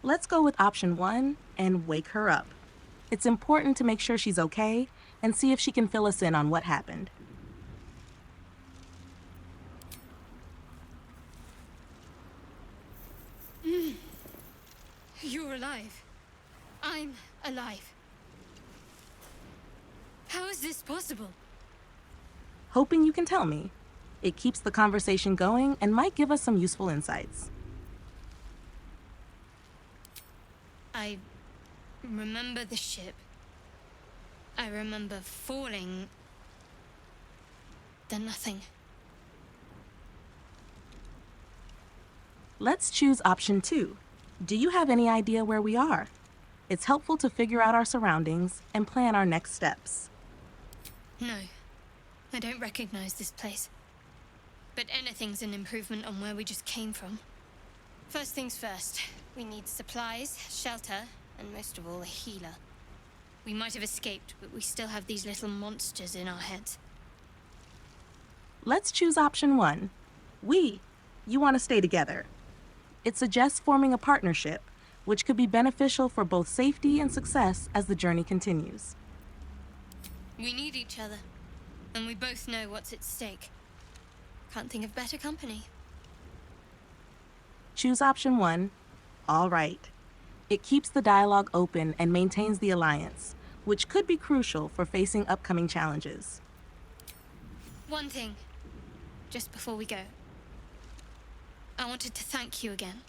Let's go with option 1 and wake her up. It's important to make sure she's okay and see if she can fill us in on what happened. You're alive. I'm alive. How is this possible? Hoping you can tell me. It keeps the conversation going and might give us some useful insights. I remember the ship. I remember falling. Then nothing. Let's choose option 2. Do you have any idea where we are? It's helpful to figure out our surroundings and plan our next steps. No, I don't recognize this place. But anything's an improvement on where we just came from. First things first, we need supplies, shelter, and most of all, a healer. We might have escaped, but we still have these little monsters in our heads. Let's choose option 1. You want to stay together. It suggests forming a partnership, which could be beneficial for both safety and success as the journey continues. We need each other, and we both know what's at stake. Can't think of better company. Choose option 1. All right. It keeps the dialogue open and maintains the alliance, which could be crucial for facing upcoming challenges. One thing, just before we go. I wanted to thank you again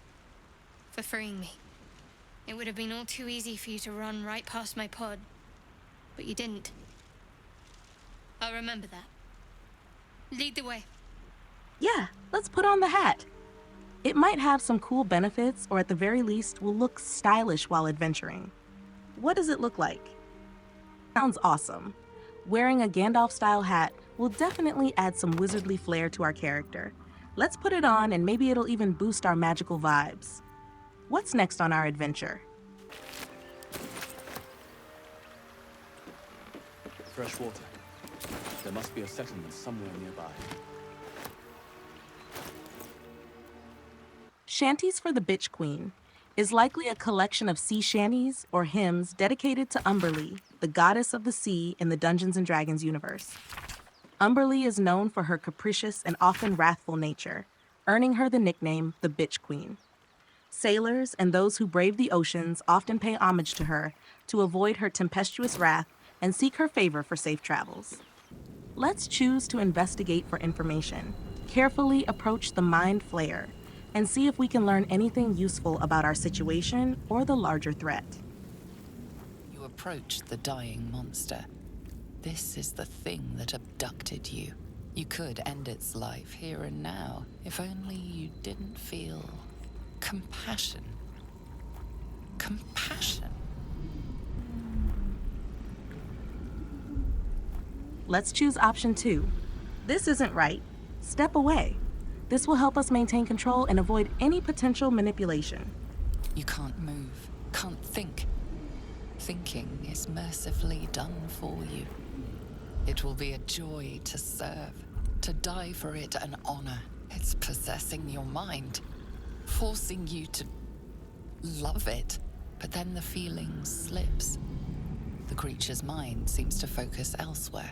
for freeing me. It would have been all too easy for you to run right past my pod, but you didn't. I'll remember that. Lead the way. Yeah, let's put on the hat. It might have some cool benefits, or at the very least will look stylish while adventuring. What does it look like? Sounds awesome. Wearing a Gandalf-style hat will definitely add some wizardly flair to our character. Let's put it on and maybe it'll even boost our magical vibes. What's next on our adventure? Fresh water. There must be a settlement somewhere nearby. Shanties for the Bitch Queen is likely a collection of sea shanties or hymns dedicated to Umberlee, the goddess of the sea in the Dungeons & Dragons universe. Umberlee is known for her capricious and often wrathful nature, earning her the nickname the Bitch Queen. Sailors and those who brave the oceans often pay homage to her to avoid her tempestuous wrath and seek her favor for safe travels. Let's choose to investigate for information, carefully approach the Mind Flayer, and see if we can learn anything useful about our situation or the larger threat. You approach the dying monster. This is the thing that abducted you. You could end its life here and now, if only you didn't feel compassion. Compassion. Let's choose option 2. This isn't right. Step away. This will help us maintain control and avoid any potential manipulation. You can't move, can't think. Thinking is mercifully done for you. It will be a joy to serve, to die for it an honor. It's possessing your mind, forcing you to love it. But then the feeling slips. The creature's mind seems to focus elsewhere.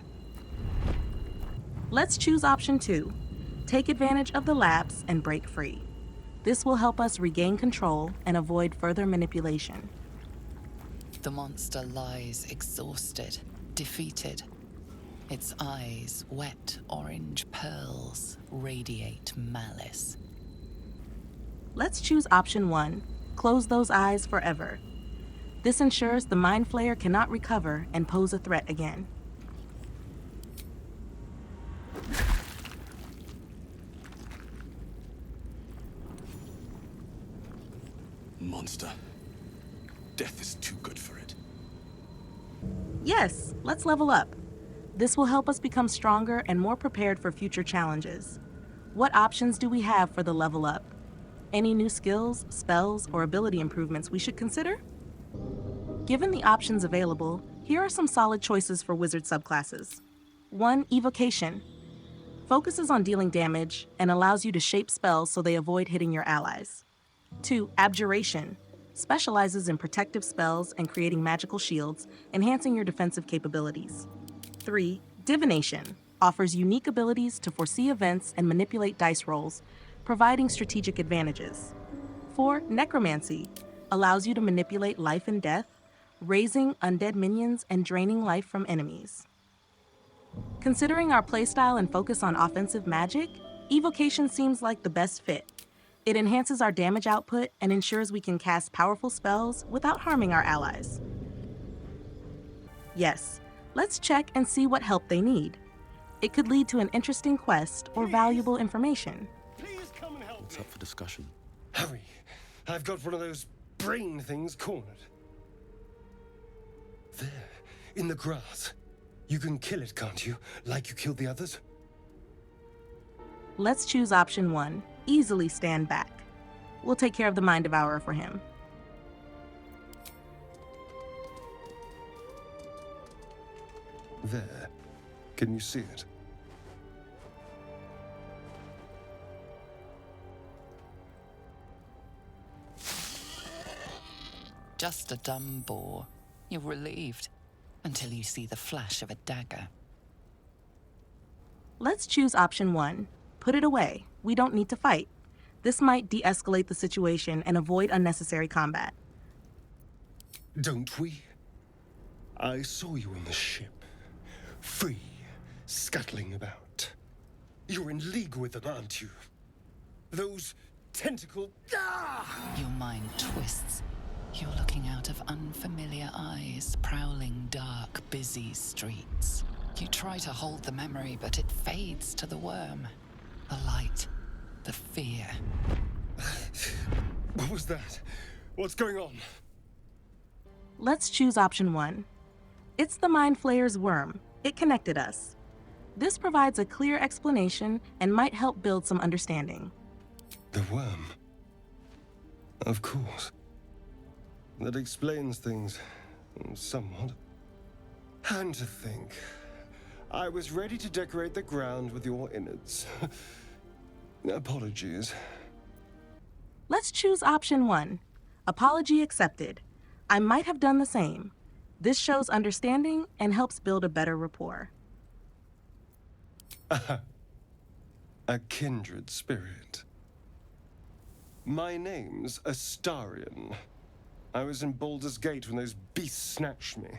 Let's choose option 2. Take advantage of the lapse and break free. This will help us regain control and avoid further manipulation. The monster lies exhausted, defeated. Its eyes, wet orange pearls, radiate malice. Let's choose option 1. Close those eyes forever. This ensures the Mind Flayer cannot recover and pose a threat again. Monster. Death is too good for it. Yes, let's level up. This will help us become stronger and more prepared for future challenges. What options do we have for the level up? Any new skills, spells, or ability improvements we should consider? Given the options available, here are some solid choices for wizard subclasses. 1. Evocation. Focuses on dealing damage and allows you to shape spells so they avoid hitting your allies. 2. Abjuration. specializes in protective spells and creating magical shields, enhancing your defensive capabilities. 3. Divination offers unique abilities to foresee events and manipulate dice rolls, providing strategic advantages. 4. Necromancy allows you to manipulate life and death, raising undead minions and draining life from enemies. Considering our playstyle and focus on offensive magic, Evocation seems like the best fit. It enhances our damage output and ensures we can cast powerful spells without harming our allies. Yes, let's check and see what help they need. It could lead to an interesting quest or valuable information. Please come and help What's me. up for discussion? Hurry. I've got one of those brain things cornered. There, in the grass. You can kill it, can't you? Like you killed the others? Let's choose option 1, easily stand back. We'll take care of the Mind Devourer for him. There. Can you see it? Just a dumb boar. You're relieved until you see the flash of a dagger. Let's choose option 1. Put it away. We don't need to fight. This might de-escalate the situation and avoid unnecessary combat. Don't we? I saw you on the ship. Free, scuttling about. You're in league with them, aren't you? Those tentacle... Ah! Your mind twists. You're looking out of unfamiliar eyes, prowling dark, busy streets. You try to hold the memory, but it fades to the worm. The light, the fear. What was that? What's going on? Let's choose option 1. It's the Mind Flayer's worm. It connected us. This provides a clear explanation and might help build some understanding. The worm. Of course. That explains things, somewhat. And to think, I was ready to decorate the ground with your innards. Apologies. Let's choose option 1. Apology accepted. I might have done the same. This shows understanding and helps build a better rapport. A kindred spirit. My name's Astarion. I was in Baldur's Gate when those beasts snatched me.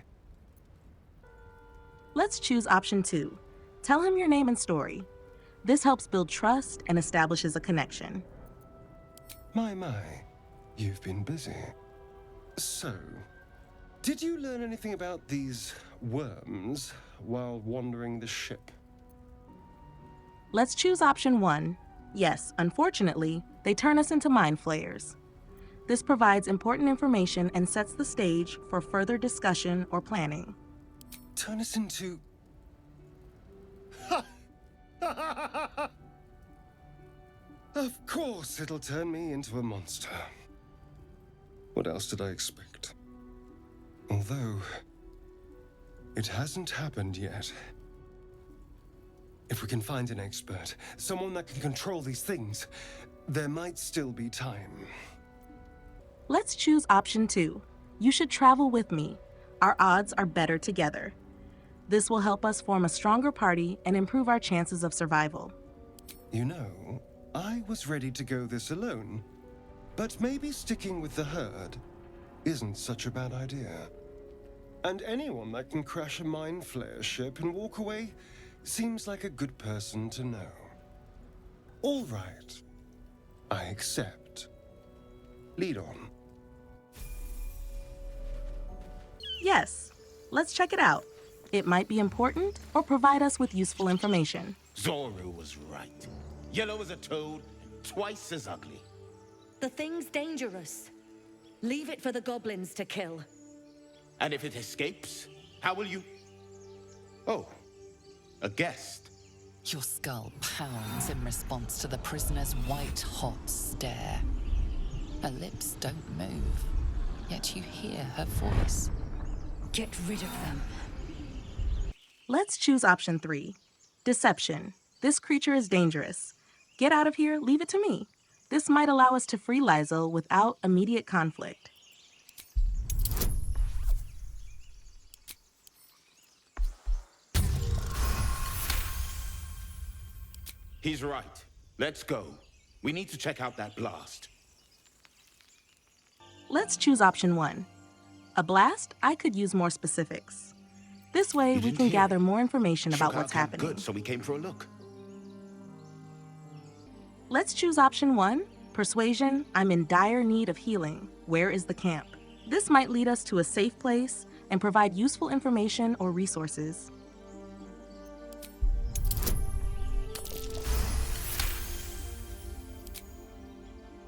Let's choose option 2. Tell him your name and story. This helps build trust and establishes a connection. My, you've been busy. So, did you learn anything about these worms while wandering the ship? Let's choose option 1. Yes, unfortunately, they turn us into mind flayers. This provides important information and sets the stage for further discussion or planning. Turn us into... Of course it'll turn me into a monster. What else did I expect? Although, it hasn't happened yet. If we can find an expert, someone that can control these things, there might still be time. Let's choose option 2. You should travel with me. Our odds are better together. This will help us form a stronger party and improve our chances of survival. You know, I was ready to go this alone, but maybe sticking with the herd isn't such a bad idea. And anyone that can crash a mind flayer ship and walk away seems like a good person to know. All right, I accept. Lead on. Yes, let's check it out. It might be important or provide us with useful information. Zoru was right. Yellow as a toad, twice as ugly. The thing's dangerous. Leave it for the goblins to kill. And if it escapes, how will you... Oh, a guest. Your skull pounds in response to the prisoner's white-hot stare. Her lips don't move, yet you hear her voice. Get rid of them. Let's choose option 3. Deception. This creature is dangerous. Get out of here, leave it to me. This might allow us to free Laezel without immediate conflict. He's right. Let's go. We need to check out that blast. Let's choose option 1. A blast, I could use more specifics. This way, You we didn't can hear gather it. more information about Shook our what's camp happening. Good, so we came for a look. Let's choose option 1. Persuasion, I'm in dire need of healing. Where is the camp? This might lead us to a safe place and provide useful information or resources.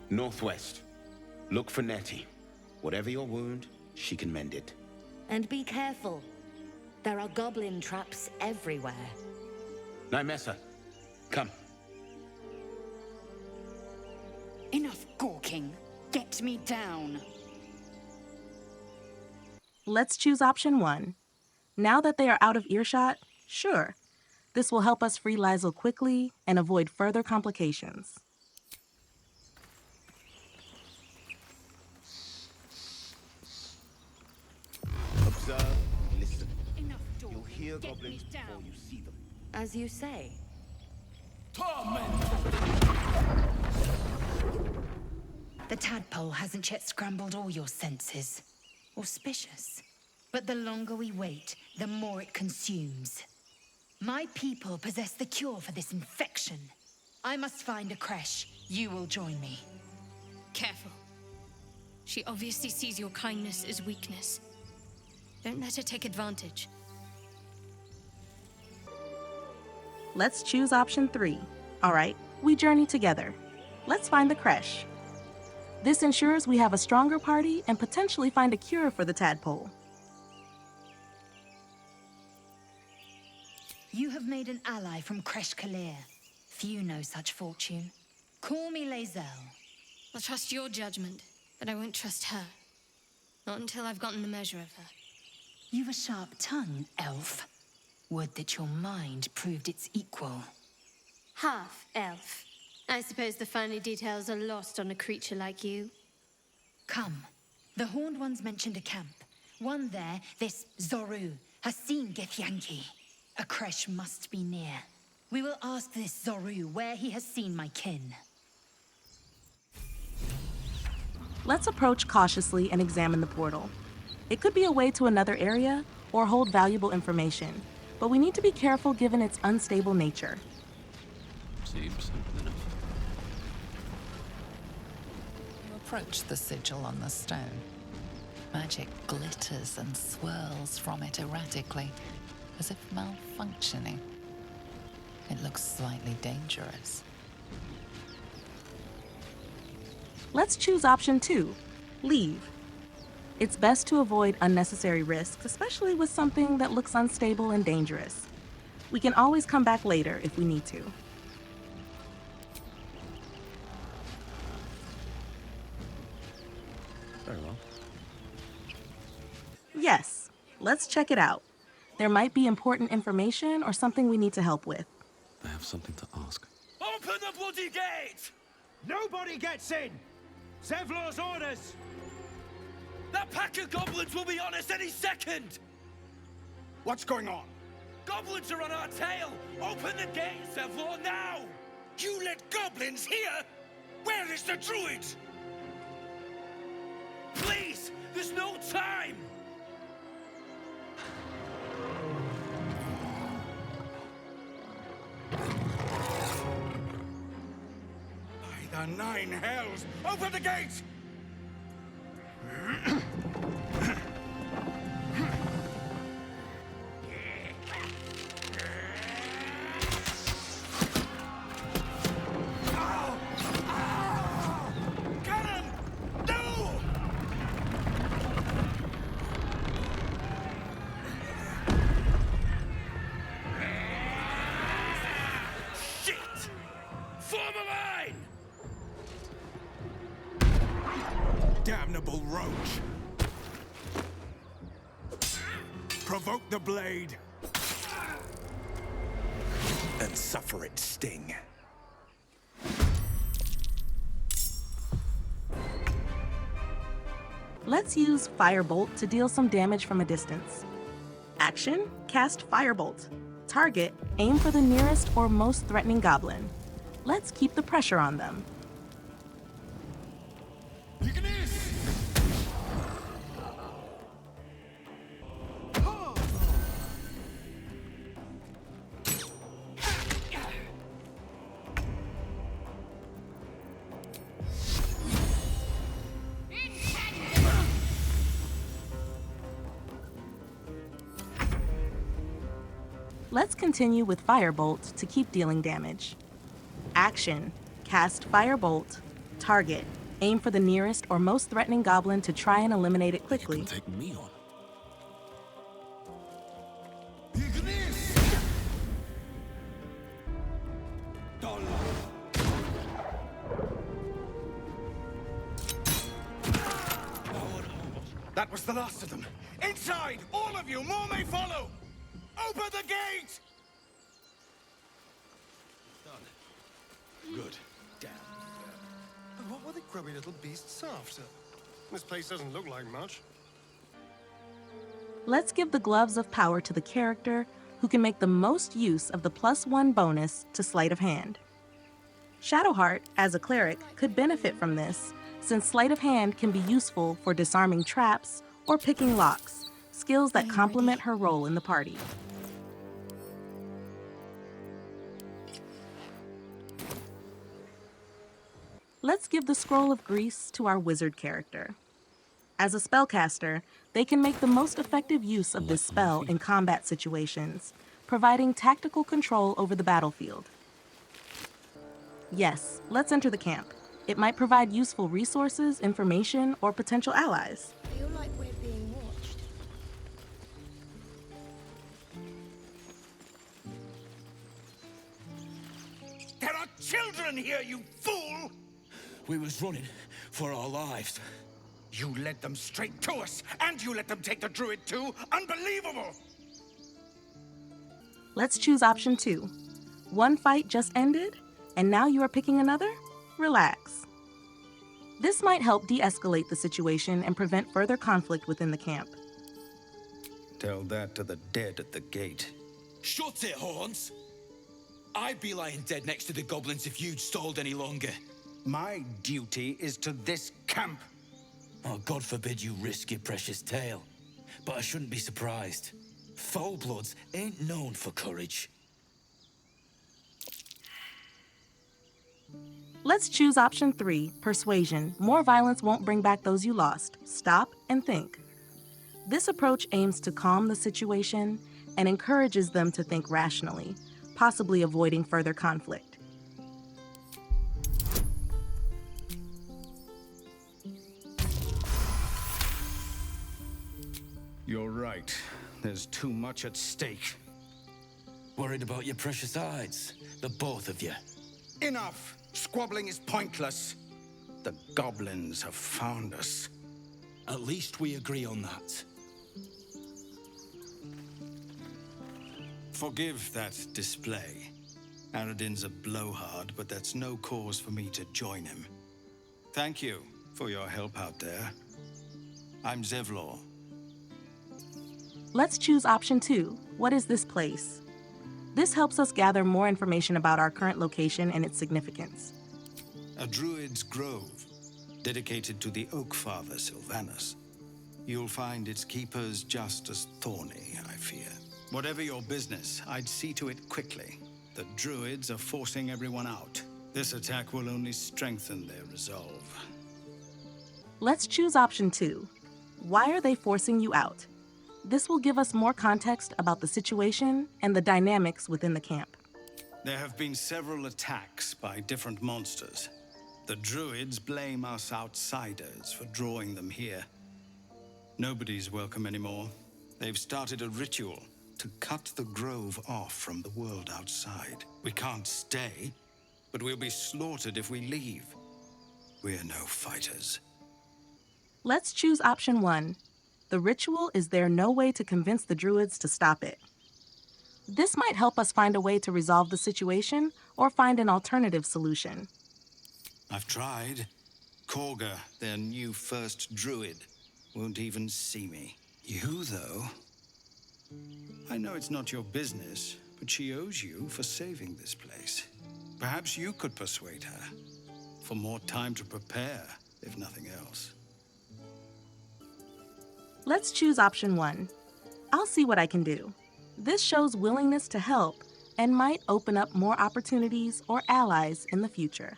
Northwest. Look for Nettie. Whatever your wound, she can mend it. And be careful. There are goblin traps everywhere. Nymessa, come. Enough gawking. Get me down. Let's choose option 1. Now that they are out of earshot, sure. This will help us free Laezel quickly and avoid further complications. Observe, listen. Enough You'll talking. hear Get goblins me before down. you see them. As you say. The tadpole hasn't yet scrambled all your senses. Auspicious. But the longer we wait, the more it consumes. My people possess the cure for this infection. I must find a creche. You will join me. Careful. She obviously sees your kindness as weakness. Don't let her take advantage. Let's choose option 3. All right, we journey together. Let's find the creche. This ensures we have a stronger party and potentially find a cure for the tadpole. You have made an ally from Creche Kalir. Few know such fortune. Call me Laezel. I'll trust your judgment, but I won't trust her. Not until I've gotten the measure of her. You've a sharp tongue, elf. Would that your mind proved its equal. Half elf. I suppose the finer details are lost on a creature like you. Come. The Horned Ones mentioned a camp. One there, this Zoru, has seen Githyanki. A creche must be near. We will ask this Zoru where he has seen my kin. Let's approach cautiously and examine the portal. It could be a way to another area or hold valuable information, but we need to be careful given its unstable nature. Seems simple enough. You approach the sigil on the stone. Magic glitters and swirls from it erratically, as if malfunctioning. It looks slightly dangerous. Let's choose option 2, leave. It's best to avoid unnecessary risks, especially with something that looks unstable and dangerous. We can always come back later if we need to. Very well. Yes, let's check it out. There might be important information or something we need to help with. I have something to ask. Open the bloody gate! Nobody gets in! Zevlor's orders! That pack of goblins will be on us any second! What's going on? Goblins are on our tail! Open the gate, Zevlor, now! You let goblins here? Where is the druid? Please! There's no time! By the 9 hells! Open the gate! Cannon! No! Shit! Form a line! Damnable roach! Provoke the blade! And suffer its sting. Let's use Firebolt to deal some damage from a distance. Action, cast Firebolt. Target, aim for the nearest or most threatening goblin. Let's keep the pressure on them. Let's continue with Firebolt to keep dealing damage. Action. Cast Firebolt. Target. Aim for the nearest or most threatening goblin to try and eliminate it quickly. You can take me on. That was the last of them. Inside! All of you! More may follow! Open the gate! Done. Good. Damn. What were the grubby little beasts after? This place doesn't look like much. Let's give the Gloves of Power to the character who can make the most use of the +1 bonus to Sleight of Hand. Shadowheart, as a cleric, could benefit from this, since Sleight of Hand can be useful for disarming traps or picking locks, skills that complement her role in the party. Let's give the Scroll of Grease to our wizard character. As a spellcaster, they can make the most effective use of this spell in combat situations, providing tactical control over the battlefield. Yes, let's enter the camp. It might provide useful resources, information, or potential allies. I feel like we're being watched. There are children here, you fool! We was running for our lives. You led them straight to us, and you let them take the druid too? Unbelievable! Let's choose option 2. One fight just ended, and now you are picking another? Relax. This might help de-escalate the situation and prevent further conflict within the camp. Tell that to the dead at the gate. Shut it, Horns! I'd be lying dead next to the goblins if you'd stalled any longer. My duty is to this camp. Oh, God forbid you risk your precious tail. But I shouldn't be surprised. Foulbloods ain't known for courage. Let's choose option 3, Persuasion. More violence won't bring back those you lost. Stop and think. This approach aims to calm the situation and encourages them to think rationally, possibly avoiding further conflict. You're right. There's too much at stake. Worried about your precious hides, the both of you. Enough! Squabbling is pointless. The goblins have found us. At least we agree on that. Forgive that display. Aradin's a blowhard, but that's no cause for me to join him. Thank you for your help out there. I'm Zevlor. Let's choose option 2. What is this place? This helps us gather more information about our current location and its significance. A Druid's Grove, dedicated to the Oak Father Sylvanus. You'll find its keepers just as thorny, I fear. Whatever your business, I'd see to it quickly. The Druids are forcing everyone out. This attack will only strengthen their resolve. Let's choose option 2. Why are they forcing you out? This will give us more context about the situation and the dynamics within the camp. There have been several attacks by different monsters. The Druids blame us outsiders for drawing them here. Nobody's welcome anymore. They've started a ritual to cut the grove off from the world outside. We can't stay, but we'll be slaughtered if we leave. We're no fighters. Let's choose option 1. The ritual is there no way to convince the Druids to stop it. This might help us find a way to resolve the situation or find an alternative solution. I've tried. Korga, their new first Druid, won't even see me. You, though? I know it's not your business, but she owes you for saving this place. Perhaps you could persuade her. For more time to prepare, if nothing else. Let's choose option 1. I'll see what I can do. This shows willingness to help and might open up more opportunities or allies in the future.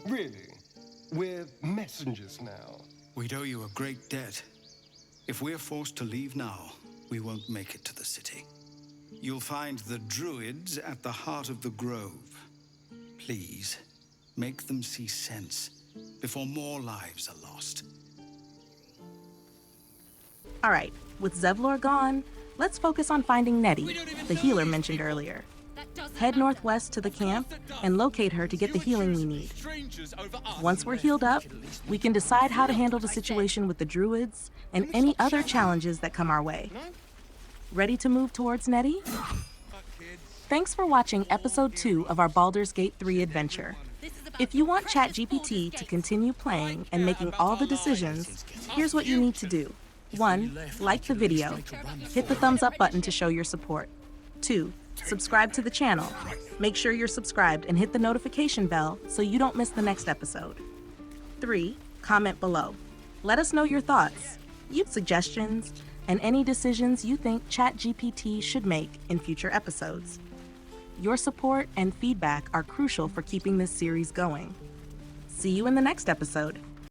Really? We're messengers now. We'd owe you a great debt. If we're forced to leave now, we won't make it to the city. You'll find the Druids at the heart of the Grove. Please, make them see sense before more lives are lost. All right, with Zevlor gone, let's focus on finding Nettie, the healer mentioned earlier. Head northwest to the camp and locate her to get the healing we need. Once we're healed up, we can decide how to handle the situation with the Druids and any other challenges that come our way. Ready to move towards Nettie? Thanks for watching episode 2 of our Baldur's Gate 3 adventure. If you want ChatGPT to continue playing and making all the decisions, here's what you need to do. 1. Like the video. Hit the thumbs up button to show your support. 2. Subscribe to the channel. Make sure you're subscribed and hit the notification bell so you don't miss the next episode. 3. Comment below. Let us know your thoughts, suggestions, and any decisions you think ChatGPT should make in future episodes. Your support and feedback are crucial for keeping this series going. See you in the next episode.